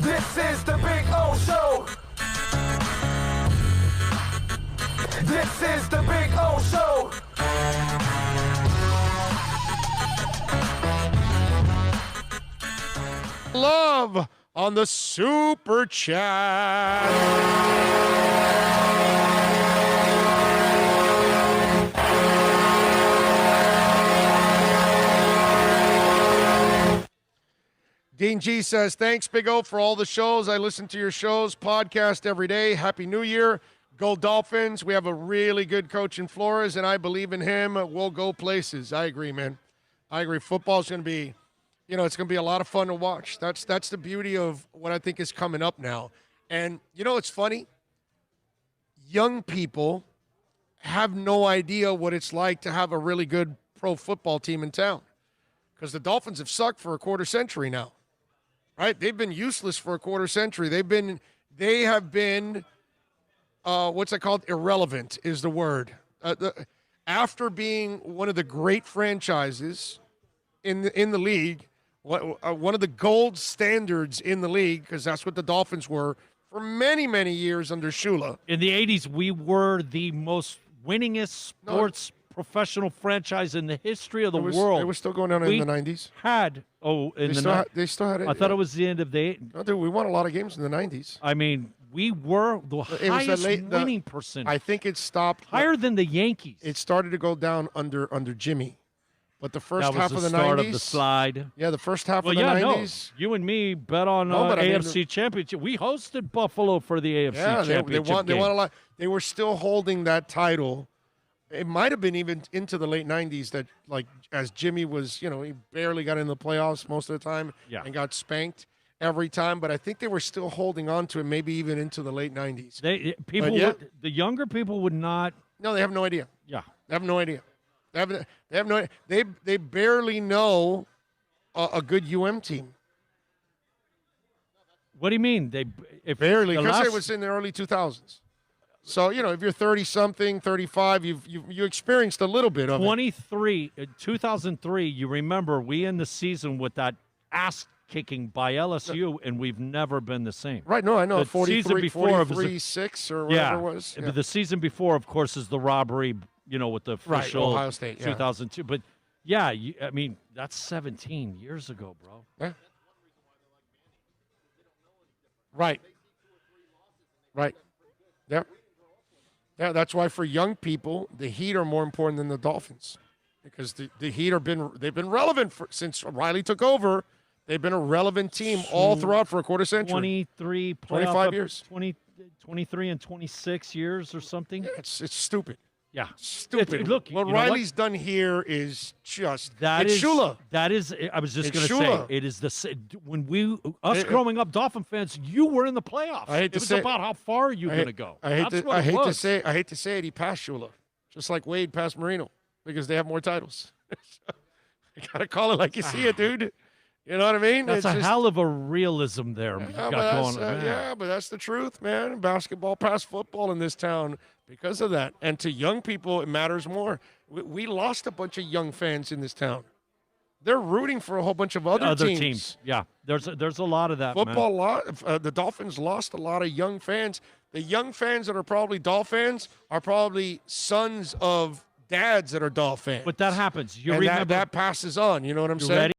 This is the Big O Show. This is the Big O Show. Love on the Super Chat. Dean G says, thanks, Big O, for all the shows. I listen to your shows, podcast every day. Happy New Year. Go Dolphins. We have a really good coach in Flores, and I believe in him. We'll go places. I agree, man. I agree. Football's going to be, it's going to be a lot of fun to watch. That's the beauty of what I think is coming up now. And, it's funny. Young people have no idea what it's like to have a really good pro football team in town because the Dolphins have sucked for a quarter century now. Right? They've been useless for a quarter century. They have been, what's that called? Irrelevant is the word. After being one of the great franchises in the league, one of the gold standards in the league, because that's what the Dolphins were for many, many years under Shula. In the 80s, we were the most winningest sports professional franchise in the history of the world. They were still going down in the 90s. They still had it. I thought it was the end of the 80s. No, dude, we won a lot of games in the 90s. I mean, we were the highest winning percentage. I think it stopped. Higher than the Yankees. It started to go down under Jimmy. But the first half of the 90s. That was the start of the slide. Yeah, the first half of the 90s. No. You and me bet on AFC Championship. We hosted Buffalo for the AFC Championship. They won a lot. They were still holding that title. It might have been even into the late 90s that, like, as Jimmy was, he barely got in the playoffs most of the time and got spanked every time. But I think they were still holding on to it maybe even into the late 90s. The younger people would not. No, they have no idea. Yeah. They have no idea. They have no idea. They barely know a good UM team. What do you mean? Barely, because it was in the early 2000s. So, if you're 30-something, 35, you experienced a little bit of 23, 2003, you remember we end the season with that ass-kicking by LSU, and we've never been the same. Right, no, I know. The 43-6 or whatever it was. Yeah. The season before, of course, is the robbery, with the official Ohio State, 2002. But, that's 17 years ago, bro. Yeah. Right. Yep. Yeah, that's why for young people, the Heat are more important than the Dolphins, because the Heat they've been relevant since Riley took over. They've been a relevant team all throughout for a quarter century. 25 years. 23 and 26 years or something. Yeah, it's stupid. Yeah, stupid. Look, what Riley's done here is just Shula. That is. I was just going to say it is when us growing up Dolphin fans, you were in the playoffs. It was about how far are you going to go. I hate to say it. He passed Shula, just like Wade passed Marino, because they have more titles. You got to call it like you see it, dude. You know what I mean? That's hell of a realism there. But that's the truth, man. Basketball passed football in this town because of that. And to young people, it matters more. We lost a bunch of young fans in this town. They're rooting for a whole bunch of other teams. Yeah, there's a lot of that. Football, the Dolphins lost a lot of young fans. The young fans that are probably Dolphins are probably sons of dads that are Dolphins. But that happens. That passes on. You know what I'm saying?